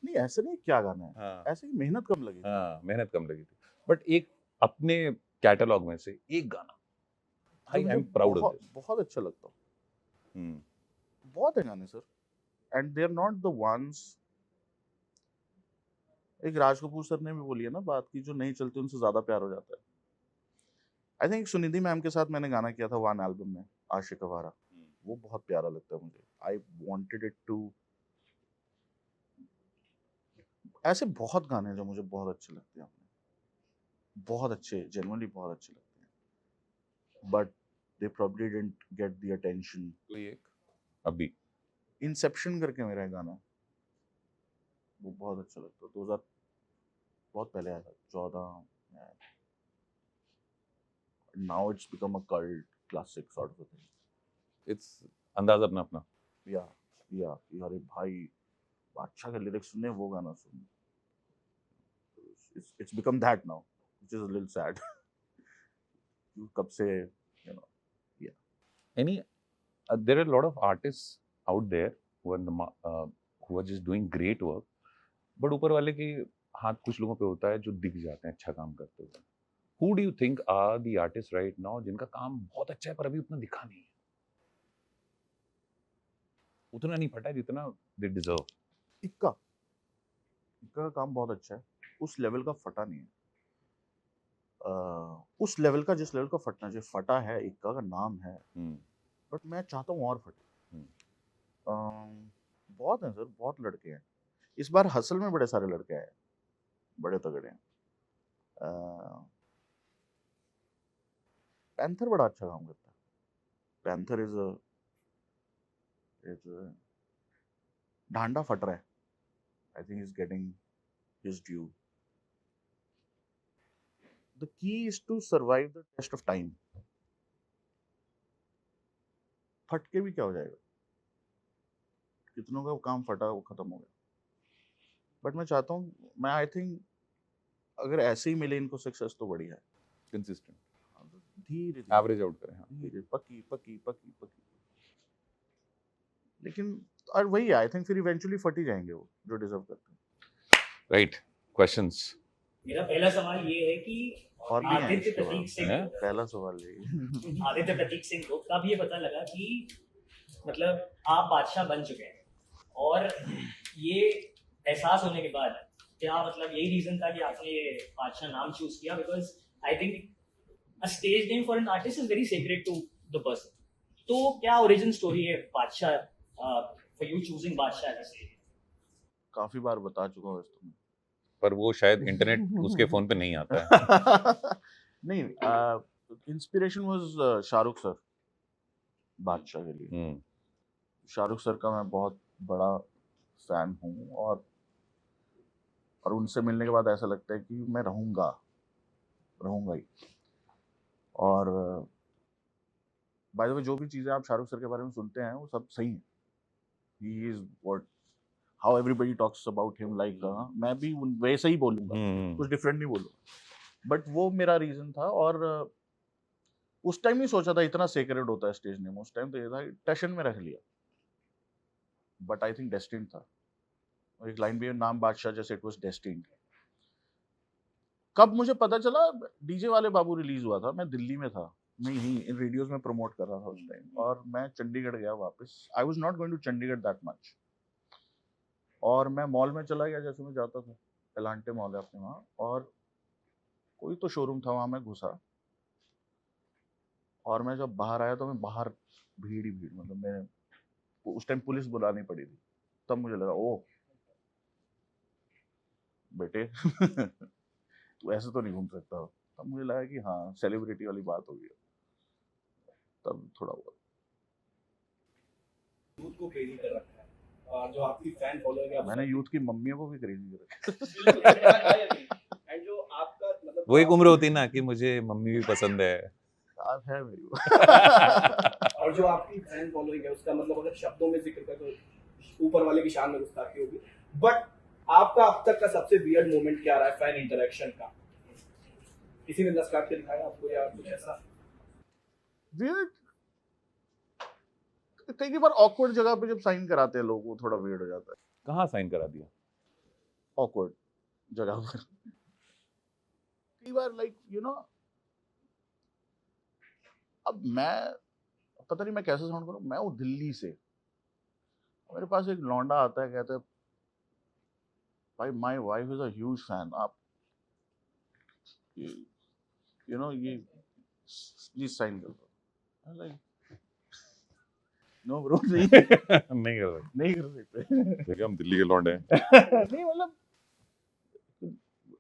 नहीं ऐसे नहीं, क्या गाना है, हाँ, ऐसे ही मेहनत कम लगी। हाँ, मेहनत कम लगी थी, बट एक अपने कैटलॉग में से एक गाना, I am proud of this. बहुत अच्छा लगता है। हम्म, बहुत है गाने sir, and they are not the ones. एक राज कपूर सर ने भी बोली है ना बात की, जो नहीं चलते उनसे ज्यादा प्यार हो जाता है। आई थिंक सुनिधि मैम के साथ मैंने गाना किया था वन एल्बम में, आशिक आवारा। वो बहुत प्यारा लगता है मुझे। आई वांटेड इट टू, ऐसे बहुत गाने हैं जो मुझे बहुत अच्छे लगते हैं, बहुत अच्छे, जेन्युइनली बहुत अच्छे लगते हैं, but they probably didn't get the attention. कोई एक अभी इंसेप्शन करके मेरा एक गाना है, वो बहुत अच्छा लगता है, 2000 बहुत पहले आया था, 14 now it's become a cult classic sort of thing. It's अंदाजा अपना अपना. या अरे भाई, बादशाह के लिरिक्स सुनने, वो गाना सुन, it's become that now, which is a little sad. कब से, you know, Any there are a lot of artists out there who are who are just doing great work, but ऊपर वाले की हाथ कुछ लोगों पे होता है जो दिख जाते हैं अच्छा काम करते हुए. Who do you think are the artists right now जिनका काम बहुत अच्छा है पर अभी उतना दिखा नहीं है, उतना नहीं फटा है जितना they deserve? इक्का का काम बहुत अच्छा है, उस लेवल का फटा नहीं है. उस लेवल का, जिस लेवल का फटना चाहिए फटा है, इक्का का नाम है, बट मैं चाहता हूँ और फटे. बहुत हैं सर, बहुत लड़के हैं. इस बार हसल में बड़े सारे लड़के आए, बड़े तगड़े हैं. पैंथर बड़ा अच्छा काम करता है. पैंथर इज ढांडा फट रहा है. I think is getting his due. The key is to survive the test of time. फट के भी क्या हो जाएगा, कितनों का काम फटा वो खत्म हो गया. बट मैं चाहता हूँ, मैं आई थिंक अगर ऐसे ही मिले इनको सक्सेस तो बढ़िया है. Consistent, धीरे average out करें. हाँ. धीरे पक्की. लेकिन और वही आई थिंक फिर इवेंचुअली फट ही जाएंगे वो जो डिजर्व करते हैं. Right. Questions. मेरा पहला सवाल ये है कि और भी हैं आदित्य इसके प्रतीक बाद. सिंह हैं? पहला सवाल यही. आदित्य प्रतीक सिंह को कब ये पता लगा कि मतलब आप बादशाह बन चुके हैं, और ये एहसास होने के बाद क्या मतलब यही रीजन था कि आपने ये बादशाह नाम चूज किया? Because I think a stage name for an artist is very sacred to the person. तो क्या ओरिजिन स्टोरी है Badshah for you choosing Badshah as a stage? काफी बार बता चुका हूँ इसको मैं. पर वो शायद इंटरनेट उसके फोन पे नहीं आता है. नहीं, इंस्पिरेशन वाज शाहरुख सर बादशाह के लिए. शाहरुख सर का मैं बहुत बड़ा फैन हूँ, और उनसे मिलने के बाद ऐसा लगता है कि मैं रहूँगा ही. और बाय द वे जो भी चीज़ें आप शाहरुख सर के बारे में सुनते हैं वो सब सही हैं. He is what how everybody talks about him, like मैं भी वैसे ही बोलूँगा, कुछ डिफरेंट नहीं बोलूँगा. बट वो मेरा रीज़न था. और उस टाइम नहीं सोचा था इतना सेक्रेड होता है स्टेज नेम. उस टाइम तो ये था टशन में रख लिया, बट आई थिंक डेस्टिन्ड था. एक लाइन भी है, नाम बादशाह जैसे इट वाज डेस्टिन्ड. कब मुझे पता चला, डीजे वाले बाबू रिलीज हुआ था, मैं दिल्ली में था, मैं यहीं इन रेडियोज में प्रमोट कर रहा था उस टाइम, और मैं चंडीगढ़ गया वापस. I was not going to Chandigarh that much, और मैं मॉल में चला गया, जैसे मैं जाता था, एलांटे मॉल है अपने वहाँ, और कोई तो शोरूम था, वहाँ मैं घुसा, और मैं जब बाहर आया तो मैं बाहर भीड़ ही भीड़, मतलब मैं उस टाइम पुलिस बुलानी पड़ी थी. तब मुझे लगा ओ बेटे तू ऐसे तो नहीं घूम सकता. तब मुझे लगा कि हाँ सेलिब्रिटी वाली बात होगी. तब थोड़ा बहुत यूथ को क्रेजी कर रखा है, और जो आपकी फैन फॉलोइंग है मैंने यूथ की मम्मियों को भी क्रेजी कर रखा एंड जो आपका मतलब वो एक उम्र होती है ना कि मुझे मम्मी भी पसंद है. है मेरी और जो आपकी फैन फॉलोइंग है उसका मतलब अगर शब्दों में जिक्र करें तो ऊपर वाले की शान में गुस्ताखी होगी. बट आपका अब तक का सबसे वियर्ड मोमेंट क्या रहा है फैन इंटरेक्शन का? किसी ने दस काट के दिखाया आपको या कुछ ऐसा? वियर्ड, कई बार ऑकवर्ड जगह पे जब साइन कराते हैं लोग, वो थोड़ा वियर्ड हो जाता है. कहाँ साइन करा दिया? ऑकवर्ड जगह पर कई बार, लाइक यू नो, अब मैं पता नहीं मैं कैसे साउंड करूं, मैं हूँ दिल्ली से, मेरे पास एक लौंडा आता है, कहता है भाई my wife is a huge fan, आप यू नो ये प्लीज साइन कर दो. लाइक नो ब्रो, नहीं नहीं कर सकते नहीं कर सकते. क्योंकि हम दिल्ली के लौंडे हैं. नहीं मतलब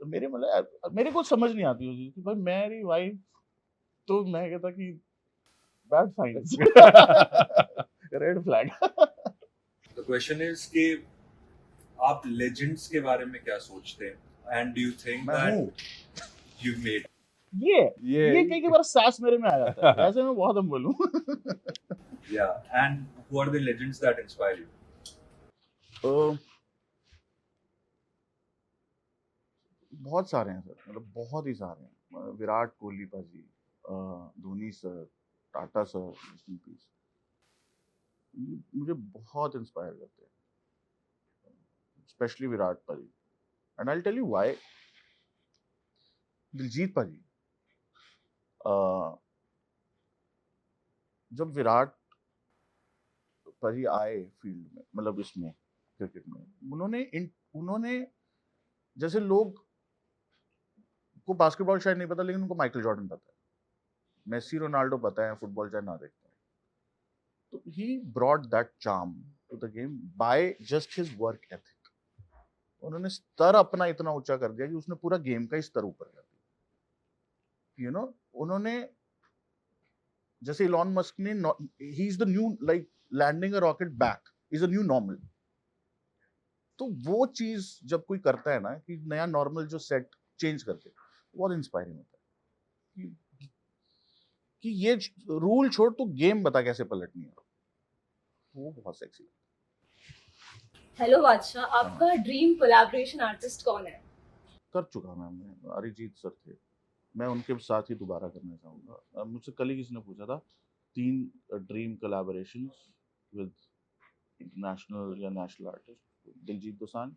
मेरे मतलब मेरे को समझ नहीं आती वो चीज़ कि भाई मेरी वाइफ, तो मैं कहता कि bad science, red flag. The question is कि आप लेजेंड्स के बारे में क्या सोचते हैं एंड डू यू थिंक मैं हूँ दैट यू मेड ये कई बार सास मेरे में आ जाता है, वैसे मैं बहुत हम्बल हूँ। या and who are the legends that inspire you? तो बहुत सारे हैं सर, मतलब बहुत ही सारे हैं। विराट कोहली पाजी, Dhoni sir, Tata sir, rest in peace, ये मुझे बहुत इंस्पायर करते हैं, specially Virat paaji. And I tell you why. Diljit paaji, जब विराट पाजी आए फील्ड में, मतलब इसमें क्रिकेट में, उन्होंने जैसे लोग को बास्केटबॉल शायद नहीं पता, लेकिन उनको माइकल जॉर्डन पता है, मेसी रोनाल्डो पता है, फुटबॉल चाहे ना देखते हैं, तो he brought that charm to the game by just his work ethic. उन्होंने स्तर अपना इतना ऊंचा कर दिया कि उसने पूरा गेम का ही स्तर ऊपर कर दिया। उन्होंने जैसे इलॉन मस्क ने, he is the new, like landing a rocket back is a new normal. तो वो चीज जब कोई करता है ना, कि नया नॉर्मल जो सेट चेंज करके, बहुत इंस्पायरिंग होता है कि ये रूल छोड़, तो गेम बता कैसे पलटनी है, वो बहुत सेक्सी। हेलो बादशाह, आपका ड्रीम कोलैबोरेशन आर्टिस्ट कौन है? कर चुका मैं अरिजीत सर थे, मैं उनके साथ ही दोबारा करना चाहूँगा। मुझसे कल ही किसी ने पूछा था 3 ड्रीम कोलैबोरेशंस विद इंटरनेशनल या नेशनल आर्टिस्ट, दिलजीत दोसांझ,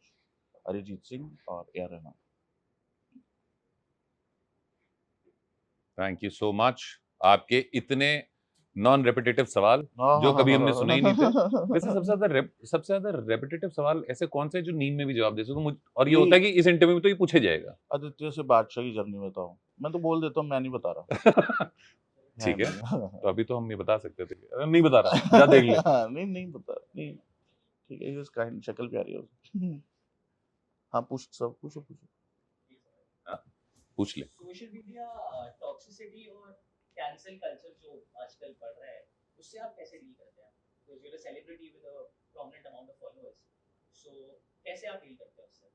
अरिजीत सिंह और A R Rahman. Thank you so much. आपके इतने नॉन रेपिटेटिव सवाल जो कभी हमने सुने ही नहीं थे। वैसे सबसे ज्यादा रेपिटेटिव सवाल ऐसे कौन से जो नींद में भी जवाब दे सको मुझे, और ये होता है कि इस इंटरव्यू में तो ये पूछा जाएगा। आदित्य से बादशाह की जर्नी बताओ, मैं तो बोल देता हूँ, मैं नहीं बता रहा। ठीक है, तो अभी तो हम ये बता सकते थे, अरे नहीं बता रहा, जा देख ले। नहीं बता, नहीं ठीक है, इस काइंड शक्ल प्यारी हो। हाँ पूछ, सब पूछो। पूछ ले। सोशल मीडिया टॉक्सिसिटी और कैंसल कल्चर जो आजकल बढ़ रहा है, उससे आप कैसे डील करते हैं? Because you are a celebrity with a prominent amount of followers, so कैसे आप डील करते हैं उससे?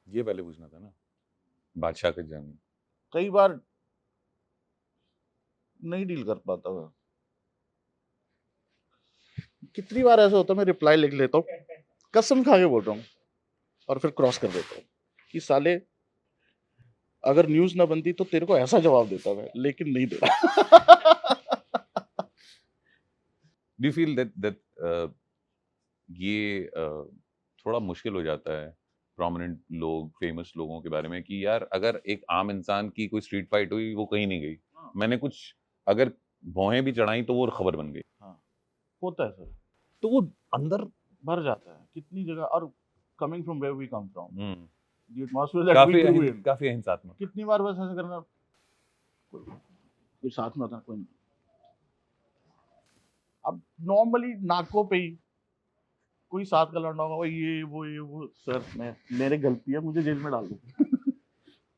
ये पहले पूछना था ना, बादशाह की जर्नी। कई बार नहीं डील कर पाता मैं, कितनी बार ऐसा होता है मैं रिप्लाई लिख लेता हूँ, कसम खा के बोल रहा हूँ, और फिर क्रॉस कर देता हूँ कि साले अगर न्यूज ना बनती तो तेरे को ऐसा जवाब देता मैं, लेकिन नहीं दे रहा। डू यू फील दैट ये थोड़ा मुश्किल हो जाता है प्रोमिनेंट लोग, फेमस लोगों के बारे में, कि यार अगर एक आम इंसान की कोई स्ट्रीट फाइट हुई, वो कहीं नहीं गई, मैंने कुछ अगर भौहें भी चढ़ाई तो वो खबर बन गई। हाँ होता है सर, तो वो अंदर भर जाता है कितनी जगह, और coming from where we come from, the atmosphere that we grew in, काफी अहिंसात्मक। कितनी बार बस ऐसे करना, कोई साथ में होता कोई नहीं। अब नॉर्मली नाकों पे ही कोई साथ का लड़ना होगा, ये वो सर, मैं मेरे गलती है, मुझे जेल में डाल दो।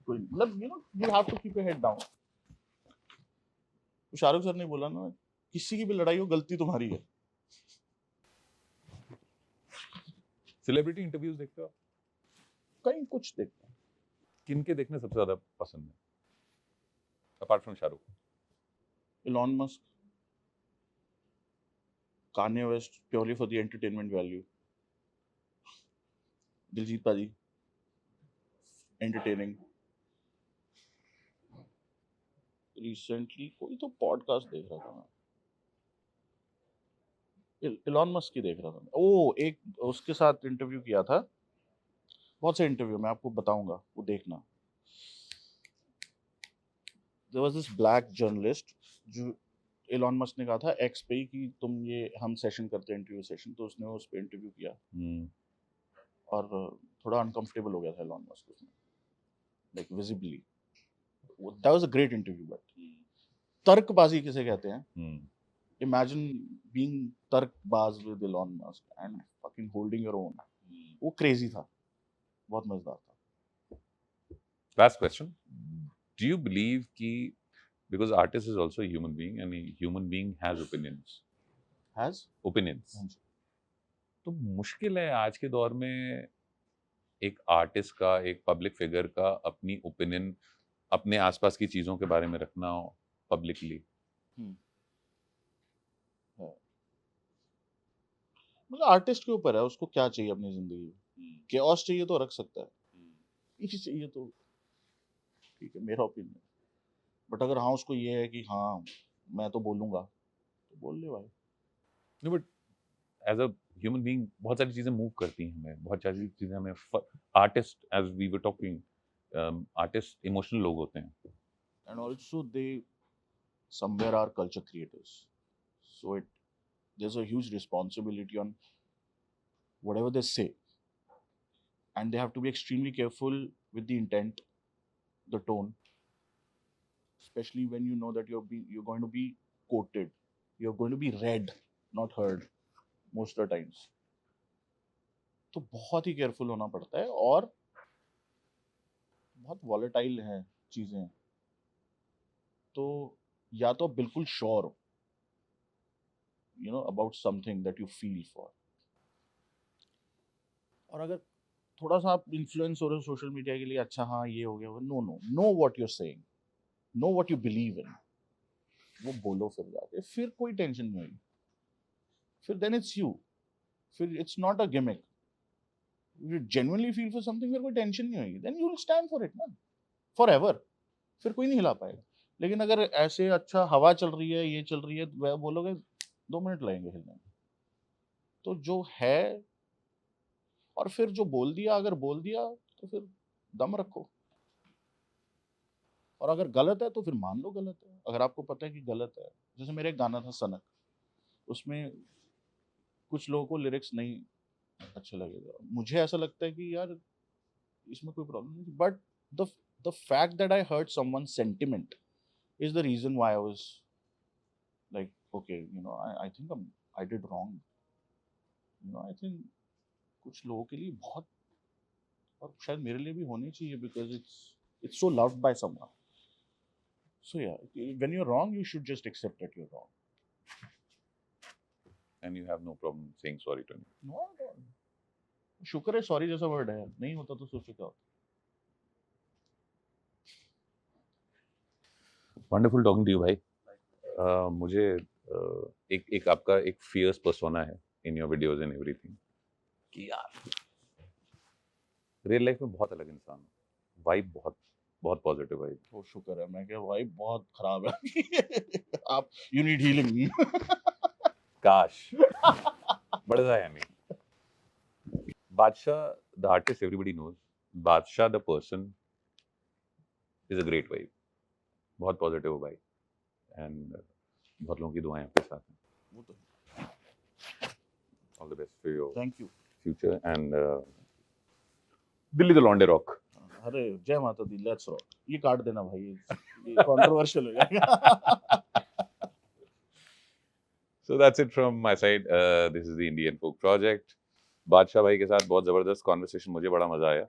कोई मतलब you have to keep your head down. Shahrukh sir ने बोला ना, किसी की भी लड़ाई हो, गलती तुम्हारी है। सेलिब्रिटी इंटरव्यूज देखते हो आप? कहीं कुछ देखता हूँ। किनके देखने सबसे ज्यादा पसंद है apart from Shahrukh? Elon Musk, Kanye West, purely for the entertainment value. Diljit पाजी, entertaining. Recently कोई तो पॉडकास्ट देख रहा था मैं, इलॉन मस्क की देख रहा था मैं। ओ, एक उसके साथ इंटरव्यू किया था, बहुत से इंटरव्यू मैं आपको बताऊंगा, वो देखना। There was this black journalist जो इलॉन मस्क ने कहा था एक्स पे कि तुम ये हम सेशन करते हैं, इंटरव्यू सेशन, तो उसने उस पे इंटरव्यू किया और थोड़ा अनकंफर्टेबल हो गया था इलॉन मस्क उसमें, like visibly. That was a great interview, but तर्कबाजी किसे कहते हैं? इमेजिन बीइंग तर्कबाज with Elon Musk and fucking holding your own. वो क्रेजी था, बहुत मजेदार था। Last question. Do you believe कि because artist is also a human being and a human being has opinions. Has? Opinions. हाँ जी। तो मुश्किल है आज के दौर में एक आर्टिस्ट का, एक पब्लिक फिगर का अपनी ओपिनियन अपने आसपास की चीजों के बारे में रखना पब्लिकली. मतलब आर्टिस्ट के ऊपर है, उसको क्या चाहिए अपनी जिंदगी में. केओस चाहिए तो रख सकता है, पीस चाहिए तो ठीक है, मेरा ओपिनियन. बट अगर हाँ उसको ये है कि हाँ मैं तो बोलूंगा तो बोल ले भाई. No, but as a human being बहुत सारी चीजें मूव करती हैं हमें, बहुत सारी चीजें हमें. Artist, as we were talking, artist emotional लोग होते हैं. And also they somewhere are culture creators, so there's a huge responsibility on whatever they say, and they have to be extremely careful with the intent, the tone, especially when you know that you're going to be quoted, you're going to be read, not heard most of the times. तो बहुत ही careful होना पड़ता है, और बहुत volatile हैं चीज़ें. तो या तो बिल्कुल श्योर हो, you know, about something that you feel for, और अगर थोड़ा सा आप इन्फ्लुएंस हो रहे हो सोशल मीडिया के लिए, अच्छा हाँ ये हो गया, no no no what you are saying, no what you believe in, वो बोलो फिर जाके, फिर कोई टेंशन नहीं होगी. फिर देन इट्स यू, फिर it's not a gimmick. You genuinely feel for something, फिर कोई टेंशन नहीं होगी, then you will stand for it ना, फॉर एवर. फिर कोई नहीं हिला पाएगा. लेकिन अगर ऐसे अच्छा हवा चल रही है, ये चल रही है, वह बोलोगे 2 मिनट लगेंगे हिलने में. तो जो है, और फिर जो बोल दिया, अगर बोल दिया तो फिर दम रखो, और अगर गलत है तो फिर मान लो गलत है. अगर आपको पता है कि गलत है, जैसे मेरे एक गाना था सनक, उसमें कुछ लोगों को लिरिक्स नहीं अच्छे लगेगा, मुझे ऐसा लगता है कि यार इसमें कोई प्रॉब्लम नहीं, but the fact that I hurt someone sentiment is the reason why I was like, okay, you know, I think I did wrong. You know, I think कुछ लोगों के लिए बहुत, और शायद मेरे लिए भी होनी चाहिए, because it's so loved by someone. So yeah, when you're wrong, you should just accept that you're wrong. And you have no problem saying sorry to me. No, no. शुक्र है सॉरी जैसा वर्ड है, नहीं होता तो सोचो क्या होता. वंडरफुल टॉकिंग टू यू भाई. मुझे एक आपका एक फियर्स पर्सोना है in your videos and everything, कि यार रियल लाइफ में बहुत अलग इंसान हो. वाइब बहुत बहुत पॉजिटिव वाइब. तो शुक्र है. मैं क्या भाई बहुत खराब है. आप यू नीड हीलिंग. काश बड़ा सा है नहीं. बादशाह द आर्टिस्ट एवरीबॉडी नोज, बादशाह the person is a great vibe. बहुत पॉजिटिव हो भाई, एंड बहुत लोगों की दुआएं आपके साथ हैं. वो तो all the best for your thank you. Future and Delhi the लॉन्डे रॉक. अरे जय माता दी, लेट्स रॉक. ये काट देना भाई, ये कंट्रोवर्शियल हो जाएगा. So that's it from my side. This is the Indian Folk Project. बादशाह भाई के साथ बहुत जबरदस्त कॉन्वर्सेशन, मुझे बड़ा मजा आया.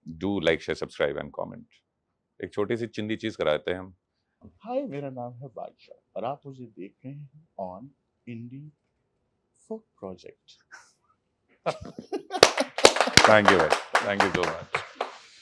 Do like, share, subscribe and comment. एक छोटी सी चिंदी चीज कराते हैं हम. हाय, मेरा नाम है बादशाह और आप मुझे देख रहे हैं on indie folk project. Thank you भाई, थैंक यू सो मच.